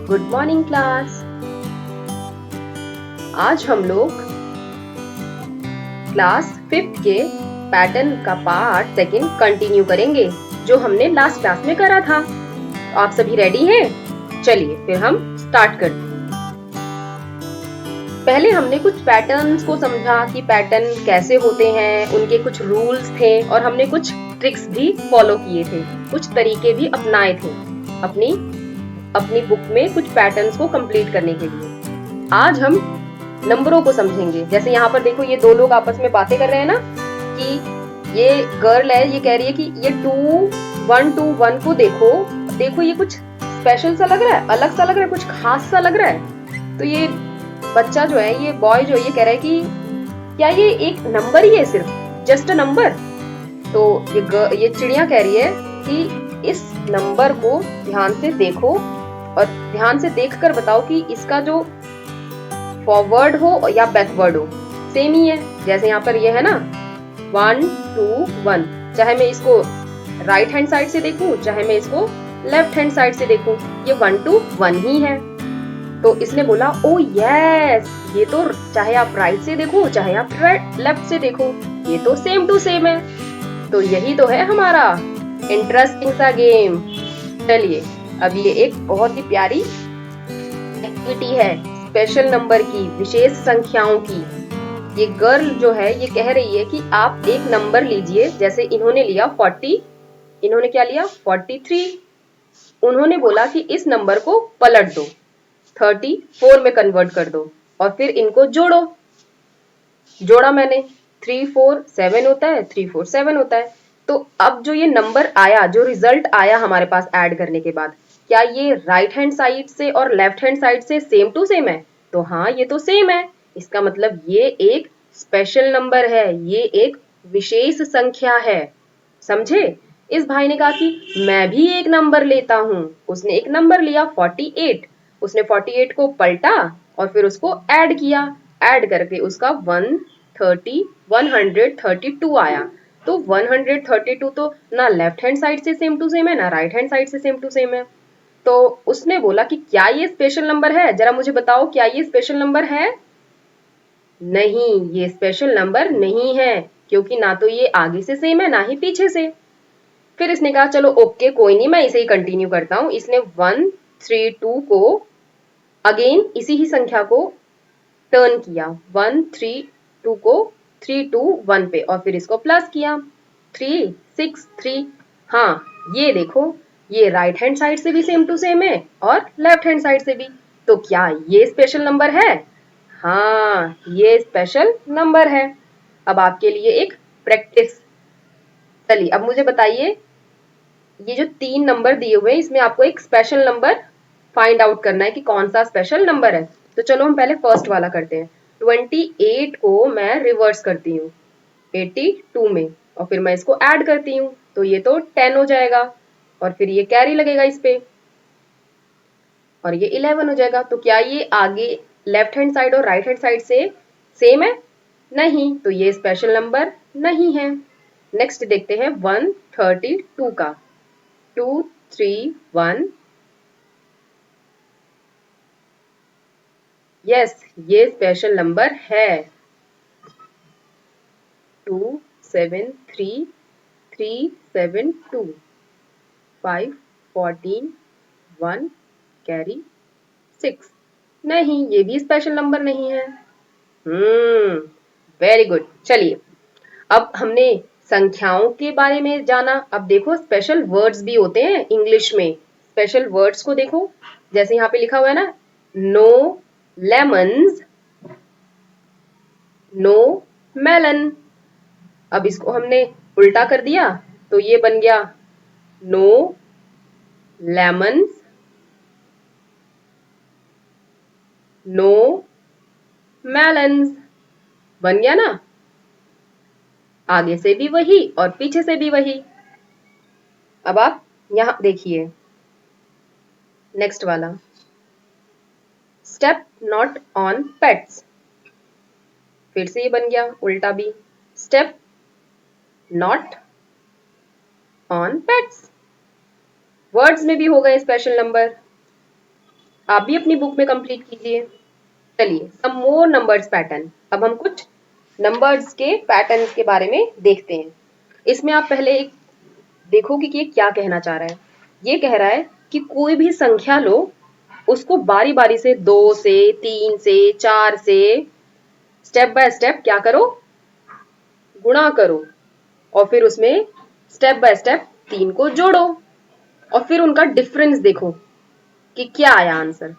Good morning class. आज हम लोग क्लास 5th के पैटर्न का पार्ट सेकंड कंटिन्यू करेंगे जो हमने लास्ट क्लास में करा था। तो आप सभी रेडी हैं? चलिए फिर हम स्टार्ट करते हैं। पहले हमने कुछ पैटर्न्स को समझा कि पैटर्न कैसे होते हैं, उनके कुछ रूल्स थे और हमने कुछ ट्रिक्स भी फॉलो किए थे, कुछ तरीके भी अपनाए थे अपनी बुक में कुछ पैटर्न्स को कंप्लीट करने के लिए। आज हम नंबरों को समझेंगे। जैसे यहाँ पर देखो, ये दो लोग आपस में बातें कर रहे हैं ना, कि ये गर्ल है, ये कह रही है कि ये 2 1 2 1 को देखो ये कुछ स्पेशल सा लग रहा है, अलग सा लग रहा है, कुछ खास सा लग रहा है। तो ये बच्चा जो है, ये बॉय जो है, ये कह रहा है कि क्या ये एक नंबर ही है, सिर्फ जस्ट अ नंबर। तो ये चिड़िया कह रही है कि इस नंबर को ध्यान से देखो और ध्यान से देखकर बताओ कि इसका जो फॉरवर्ड हो या बैकवर्ड हो, सेम ही है। जैसे यहाँ पर ये है ना 1 2 1, चाहे मैं इसको राइट हैंड साइड से देखूं, चाहे मैं इसको लेफ्ट हैंड साइड से देखूं, ये 1 2 1 ही है। तो इसने बोला ओ यस, ये तो चाहे आप राइट से देखो, चाहे आप लेफ्ट से देखो, ये तो सेम टू सेम है। तो यही तो है हमारा इंटरेस्टिंग सा गेम। चलिए, अब ये एक बहुत ही प्यारी एक्टिविटी है स्पेशल नंबर की, विशेष संख्याओं की। ये गर्ल जो है, ये कह रही है कि आप एक नंबर लीजिए। जैसे इन्होंने लिया 40, इन्होंने क्या लिया 43। उन्होंने बोला कि इस नंबर को पलट दो, 34 में कन्वर्ट कर दो और फिर इनको जोड़ो। जोड़ा मैंने, 3 4 7 होता है, 3 4 7 होता है। तो अब जो ये नंबर आया, जो रिजल्ट आया हमारे पास ऐड करने के बाद, क्या ये राइट हैंड साइड से और लेफ्ट हैंड साइड से सेम टू सेम है? तो हाँ, ये तो सेम है। इसका मतलब ये एक स्पेशल नंबर है, ये एक विशेष संख्या है। समझे? इस भाई ने कहा कि मैं भी एक नंबर लेता हूं। उसने एक नंबर लिया 48। उसने 48 को पलटा और फिर उसको ऐड किया। ऐड करके उसका 132 आया। तो 132 तो ना लेफ्ट हैंड साइड से सेम टू सेम है, ना राइट हैंड साइड से सेम टू सेम है। तो उसने बोला कि क्या ये स्पेशल नंबर है? जरा मुझे बताओ, क्या ये स्पेशल नंबर है? नहीं, ये स्पेशल नंबर नहीं है, क्योंकि ना तो ये आगे से सेम है, ना ही पीछे से। फिर इसने कहा चलो ओके, कोई नहीं, मैं इसे ही कंटिन्यू करता हूं। इसने 132 को अगेन इसी ही संख्या को टर्न किया, 132 को 321 पे, और फिर इसको प्लस किया 363। हाँ, ये देखो, ये राइट हैंड साइड से भी सेम टू सेम है और लेफ्ट हैंड साइड से भी। तो क्या ये स्पेशल नंबर है? हाँ, ये स्पेशल नंबर है। अब आपके लिए एक प्रैक्टिस। चलिए, अब मुझे बताइए, ये जो 3 नंबर दिए हुए हैं, इसमें आपको एक स्पेशल नंबर फाइंड आउट करना है कि कौन सा स्पेशल नंबर है। तो चलो हम पहले फर्स्ट वाला करते हैं। 28 को मैं रिवर्स करती हूँ 82 में और फिर मैं इसको ऐड करती हूँ, तो ये तो 10 हो जाएगा और फिर ये कैरी लगेगा इस पे और ये 11 हो जाएगा। तो क्या ये आगे लेफ्ट हैंड साइड और राइट हैंड साइड से सेम है? नहीं, तो ये स्पेशल नंबर नहीं है। नेक्स्ट देखते हैं 132 का, 231। यस, ये स्पेशल नंबर है। 273372, 514 1 कैरी 6। नहीं, ये भी स्पेशल नंबर नहीं है। Very good. चलिए, अब हमने संख्याओं के बारे में जाना। अब देखो, स्पेशल वर्ड्स भी होते हैं इंग्लिश में। स्पेशल वर्ड्स को देखो, जैसे यहाँ पे लिखा हुआ है ना, नो लेमन्स, नो मेलन। अब इसको हमने उल्टा कर दिया तो ये बन गया नो लेमन्स, नो मेलन्स। बन गया ना? आगे से भी वही और पीछे से भी वही। अब आप यहां देखिए, नेक्स्ट वाला, स्टेप नॉट ऑन पेट्स। फिर से ये बन गया उल्टा भी, step not on pets. Words में भी हो गए स्पेशल नंबर। आप भी अपनी बुक में कंप्लीट कीजिए। चलिए, सम मोर नंबर्स पैटर्न। अब हम कुछ नंबर्स के पैटर्न्स के बारे में देखते हैं। इसमें आप पहले एक देखो कि ये क्या कहना चाह रहा है। ये कह रहा है कि कोई भी संख्या लो, उसको बारी बारी से 2 से, 3 से, 4 से स्टेप बाय स्टेप क्या करो, गुणा करो, और फिर उसमें स्टेप बाय स्टेप 3 को जोड़ो, और फिर उनका डिफरेंस देखो कि क्या आया आंसर।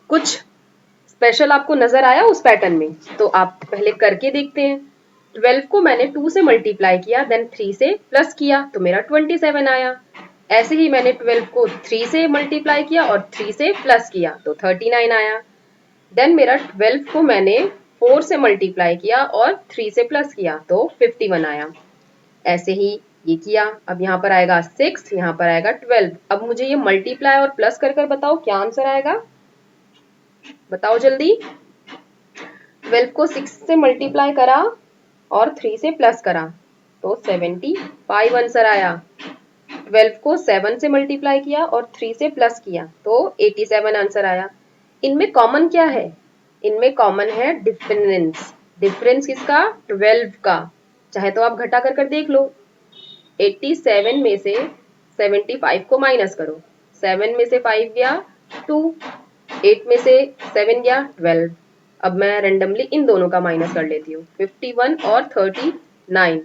कुछ स्पेशल आपको नजर आया उस पैटर्न में? तो आप पहले करके देखते हैं। 12 को मैंने 2 से मल्टीप्लाई किया, देन 3 से प्लस किया तो मेरा 27 आया। ऐसे ही मैंने 12 को 3 से मल्टीप्लाई किया और 3 से प्लस किया तो 39 आया। देन मेरा 12 को मैंने 4 से मल्टीप्लाई किया और 3 से प्लस किया तो 51 आया। ऐसे ही ये किया। अब यहाँ पर आएगा 6, यहाँ पर आएगा 12। अब मुझे ये मल्टीप्लाई और प्लस कर बताओ क्या आंसर आएगा, बताओ जल्दी। 12 को 6 से मल्टीप्लाई करा और 3 से प्लस करा तो 75 आंसर आया। 12 को 7 से मल्टीप्लाई किया और 3 से प्लस किया तो 87 आंसर आया। इनमें कॉमन क्या है? इनमें कॉमन है डिफरेंस। डिफरेंस किसका? 12 का। चाहे तो आप घटा कर देख लो। 87 में से 75 को माइनस करो। 7 में से 5 गया 2, 8 में से 7 गया 12। अब मैं रेंडमली इन दोनों का माइनस कर लेती हूँ, 51 और 39।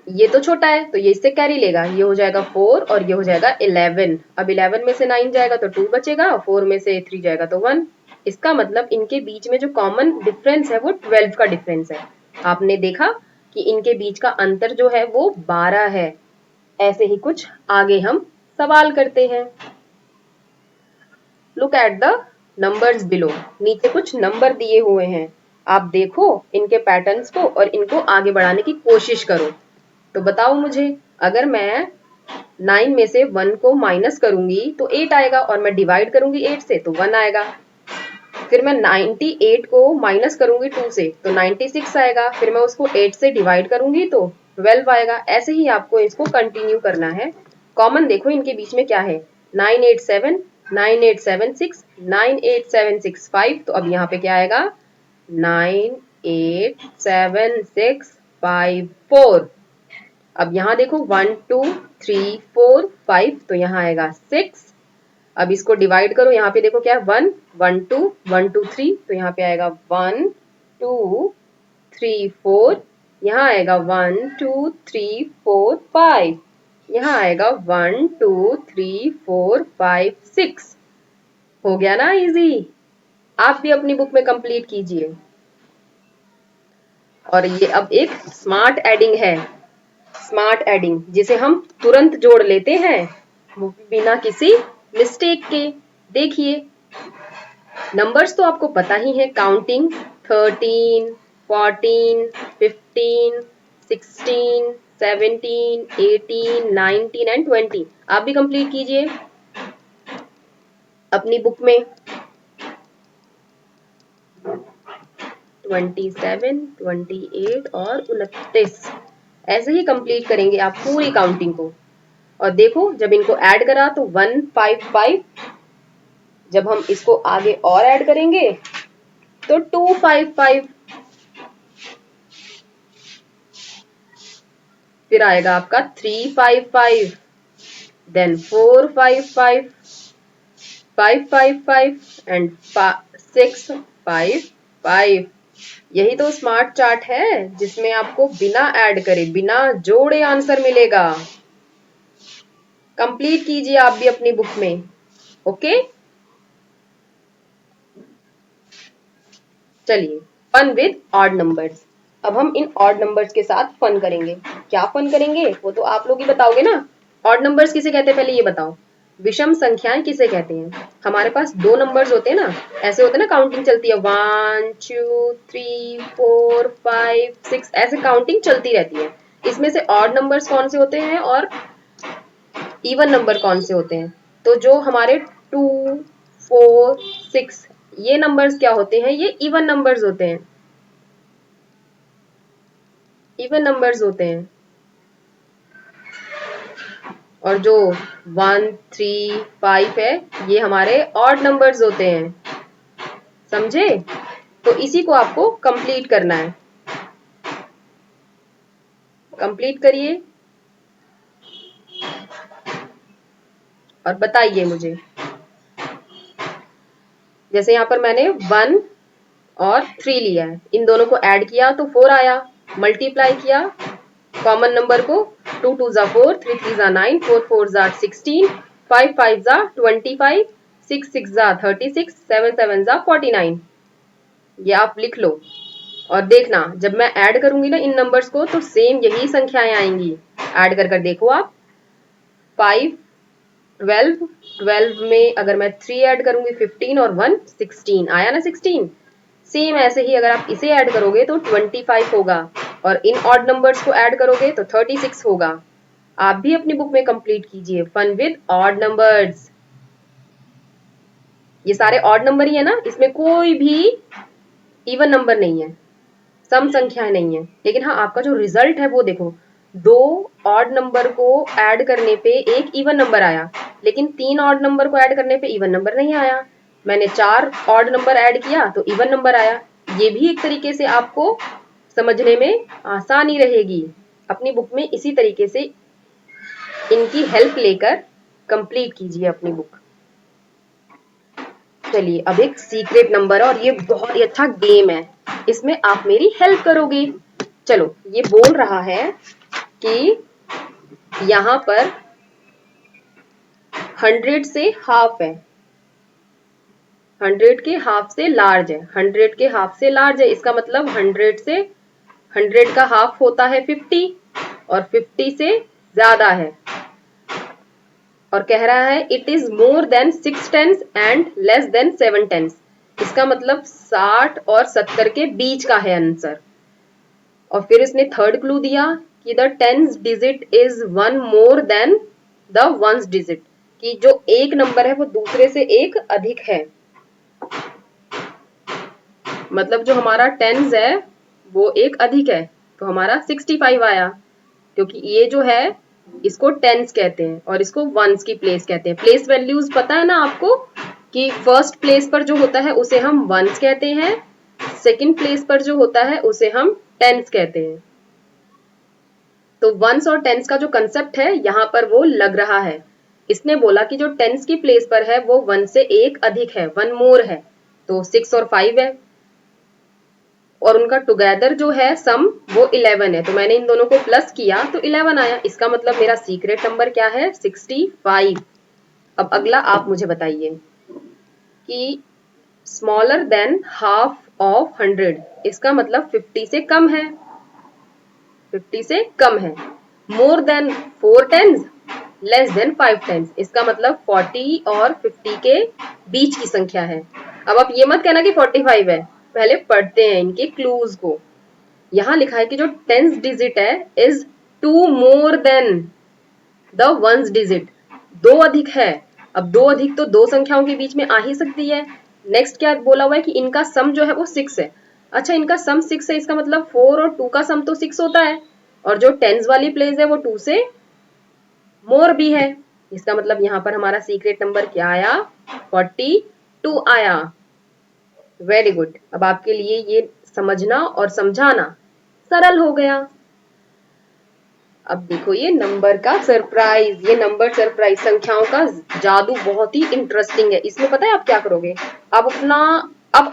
ये तो छोटा है तो ये इससे कैरी लेगा, ये हो जाएगा 4 और ये हो जाएगा 11। अब 11 में से 9 जाएगा तो 2 बचेगा, 4 में से 3 जाएगा तो 1। इसका मतलब इनके बीच में जो कॉमन डिफरेंस है वो 12 का डिफरेंस है। आपने देखा कि इनके बीच का अंतर जो है वो 12 है। ऐसे ही कुछ आगे हम सवाल करते हैं। Look at the numbers below. नीचे कुछ नंबर दिए हुए हैं, आप देखो इनके पैटर्न्स को और इनको आगे बढ़ाने की कोशिश करो। तो बताओ मुझे, अगर मैं 9 में से 1 को माइनस करूंगी तो 8 आएगा, और मैं डिवाइड करूंगी 8 से तो 1 आएगा। फिर मैं 98 को माइनस करूंगी 2 से तो 96 आएगा। फिर मैं उसको 8 से डिवाइड करूंगी तो 12 आएगा। ऐसे ही आपको इसको कंटिन्यू करना है। कॉमन देखो इनके बीच में क्या है, 987, 9876, 98765। तो अब यहाँ पे क्या आएगा, 98765 अब यहाँ देखो 1 2 3 4 5 तो यहाँ आएगा 6। अब इसको डिवाइड करो, यहाँ पे देखो क्या है 1 1 2 1 2 3 तो यहाँ पे आएगा 1 2 3 4। यहाँ आएगा 1 2 3 4 5। यहाँ आएगा 1 2 3 4 5 6। हो गया ना इजी? आप भी अपनी बुक में कंप्लीट कीजिए। और ये अब एक स्मार्ट एडिंग है। स्मार्ट एडिंग जिसे हम तुरंत जोड़ लेते हैं वो बिना किसी मिस्टेक के। देखिए, नंबर्स तो आपको पता ही है, काउंटिंग 13 14 15 16 17 18 19 एंड 20। आप भी कंप्लीट कीजिए अपनी बुक में। 27 28 और 29 ऐसे ही कंप्लीट करेंगे आप पूरी काउंटिंग को। और देखो जब इनको ऐड करा तो 155। जब हम इसको आगे और ऐड करेंगे तो 255। फिर आएगा आपका 355, देन 455, 555 एंड 655। यही तो स्मार्ट चार्ट है जिसमें आपको बिना ऐड करे, बिना जोड़े आंसर मिलेगा। कंप्लीट कीजिए आप भी अपनी बुक में। ओके, चलिए, फन विद ऑड नंबर्स। अब हम इन ऑड नंबर्स के साथ फन करेंगे। क्या फन करेंगे वो तो आप लोग ही बताओगे ना। ऑड नंबर्स किसे कहते हैं पहले ये बताओ। विषम संख्याएं किसे कहते हैं? हमारे पास दो नंबर्स होते हैं ना, ऐसे होते हैं ना, काउंटिंग चलती है 1 2 3 4 5 6, ऐसे काउंटिंग चलती रहती है। इसमें से ऑड नंबर्स कौन से होते हैं और इवन नंबर कौन से होते हैं? तो जो हमारे 2 4 6 ये नंबर्स क्या होते हैं? ये इवन नंबर्स होते हैं। इवन नंबर्स होते हैं। और जो 1 3 5 है ये हमारे ऑड नंबर्स होते हैं, समझे? तो इसी को आपको कंप्लीट करना है। कंप्लीट करिए और बताइए मुझे। जैसे यहाँ पर मैंने 1 और 3 लिया है, इन दोनों को ऐड किया तो 4 आया, मल्टीप्लाई किया कॉमन नंबर को, 2 2 जा 4, 3 3 जा 9, 4 4 जा 16, 5 5 जा 25, 6 6 जा 36, 7 7 जा 49। ये आप लिख लो और देखना जब मैं ऐड करूंगी ना इन नंबर्स को तो सेम यही संख्याएं आएंगी। ऐड कर देखो आप, 5 12, 12 में अगर मैं 3 ऐड करूंगी 15 और 1 16, आया ना 16। सेम ऐसे ही अगर आप इसे ऐड करोगे तो 25 होगा और इन ऑड नंबर्स को ऐड करोगे तो 36 होगा। आप भी अपनी बुक में कंप्लीट कीजिए फन विद ऑड नंबर्स। ये सारे ऑड नंबर ही है ना, इसमें कोई भी इवन नंबर नहीं है, सम संख्याएं नहीं है। लेकिन हाँ, आपका जो रिजल्ट है वो देखो, 2 ऑड नंबर को ऐड करने पे एक इवन नंबर आया, लेकिन 3 ऑड नंबर को ऐड करने पे इवन नंबर नहीं आया। मैंने 4 ऑड नंबर ऐड किया तो इवन नंबर आया। ये भी एक तरीके से आपको समझने में आसानी रहेगी। अपनी बुक में इसी तरीके से इनकी हेल्प लेकर कंप्लीट कीजिए अपनी बुक। चलिए अब एक सीक्रेट नंबर है और ये बहुत ही अच्छा गेम है, इसमें आप मेरी हेल्प करोगे। चलो, ये बोल रहा है कि यहाँ पर 100 से हाफ है, 100 के हाफ से लार्ज है, 100 के हाफ से लार्ज है, इसका मतलब 100 का हाफ होता है 50 और 50 से ज्यादा है। और कह रहा है it is more than 6 tens and less than 7 tens, इसका मतलब 60 और 70 के बीच का है आंसर। और फिर इसने थर्ड क्लू दिया कि the tens digit is 1 more than the ones digit, कि जो एक नंबर है वो दूसरे से एक अधिक है। मतलब जो हमारा टेंस है वो एक अधिक है, तो हमारा 65 आया, क्योंकि ये जो है इसको टेंस कहते हैं और इसको वंस की प्लेस कहते हैं। प्लेस वैल्यूज पता है ना आपको, कि फर्स्ट प्लेस पर जो होता है उसे हम वंस कहते हैं, सेकंड प्लेस पर जो होता है उसे हम टेंस कहते हैं। तो वंस और टेंस का जो कंसेप्ट है यहाँ पर वो लग रहा है। इसने बोला कि जो टेंस की प्लेस पर है वो 1 से एक अधिक है, 1 मोर है, तो 6 और 5 है, और उनका टुगेदर जो है सम वो 11 है। तो मैंने इन दोनों को प्लस किया तो 11 आया, इसका मतलब मेरा सीक्रेट नंबर क्या है? 65। अब अगला आप मुझे बताइए कि स्मॉलर देन हाफ ऑफ 100, इसका मतलब 50 से कम है, 50 से कम है। More than 4 tens, less than 5 tens, इसका मतलब 40 और 50 के बीच की संख्या है। अब आप ये मत कहना कि 45 है, पहले पढ़ते हैं इनके क्लूज को। यहाँ लिखा है कि जो टेंस डिजिट है is 2 more than the ones digit, 2 अधिक है। अब 2 अधिक तो दो संख्याओं के बीच में आ ही सकती है। नेक्स्ट क्या बोला हुआ है कि इनका सम जो है वो 6 है। अच्छा, इनका सम 6 है, इसका मतलब 4 और 2 का सम तो 6 होता है, और जो टेंस वाली प्लेस है वो 2 से मोर भी है। इसका मतलब यहाँ पर हमारा सीक्रेट नंबर क्या आया? 42 आया। Very good. अब आपके लिए ये समझना और समझाना सरल हो गया। अब देखो ये नंबर का सरप्राइज, ये नंबर सरप्राइज संख्याओं का जादू बहुत ही इंटरेस्टिंग है। इसमें पता है आप क्या करोगे? आप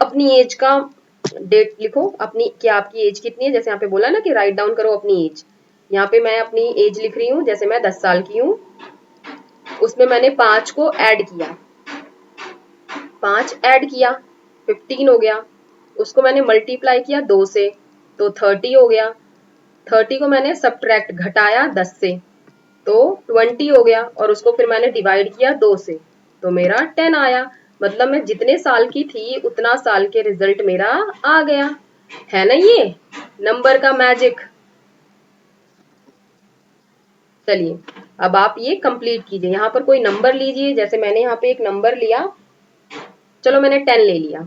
अपनी एज का डेट लिखो, अपनी, क्या आपकी एज कितनी है? जैसे यहाँ पे बोला ना कि राइट डाउन करो अपनी एज। यहाँ पे मैं अपनी एज लिख रही हूँ, जैसे मैं 10 साल की हूँ, उसमें मैंने 5 को ऐड किया, 5 ऐड किया 15 हो गया, उसको मैंने मल्टीप्लाई किया 2 से तो 30 हो गया, 30 को मैंने सब्ट्रैक्ट घटाया 10 से तो 20 हो गया, और उसको फिर मैंने डिवाइड किया 2 से तो मेरा 10 आया। मतलब मैं जितने साल की थी उतना साल के रिजल्ट मेरा आ गया। है ना ये नंबर का मैजिक? चलिए अब आप ये कंप्लीट कीजिए। यहाँ पर कोई नंबर लीजिए, जैसे मैंने यहाँ पे एक नंबर लिया, चलो मैंने 10 ले लिया,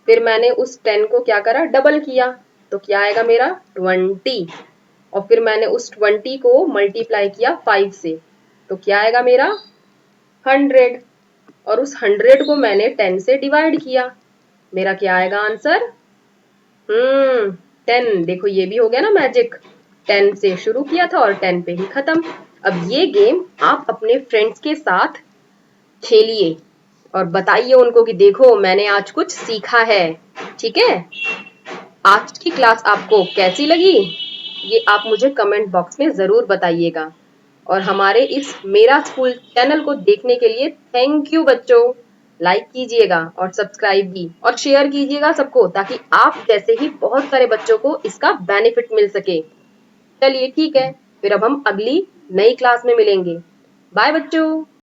फिर मैंने उस 10 को क्या करा? डबल किया, तो क्या आएगा मेरा? 20, और फिर मैंने उस 20 को मल्टीप्लाई किया 5 से तो क्या आएगा मेरा 100, और उस 100 को मैंने 10 से डिवाइड किया, मेरा क्या आएगा आंसर? 10। देखो ये भी हो गया ना मैजिक, 10 से शुरू किया था और 10 पे ही खत्म। अब ये गेम आप अपने फ्रेंड्स के साथ खेलिए और बताइए उनको कि देखो मैंने आज कुछ सीखा है। ठीक है, आज की क्लास आपको कैसी लगी ये आप मुझे कमेंट बॉक्स में जरूर बताइएगा, और हमारे इस मेरा स्कूल चैनल को देखने के लिए थैंक यू बच्चों। लाइक कीजिएगा और सब्सक्राइब भी और शेयर कीजिएगा सबको, ताकि आप जैसे ही बहुत सारे बच्चों को इसका बेनिफिट मिल सके। चलिए ठीक है, फिर अब हम अगली नई क्लास में मिलेंगे। बाय बच्चों।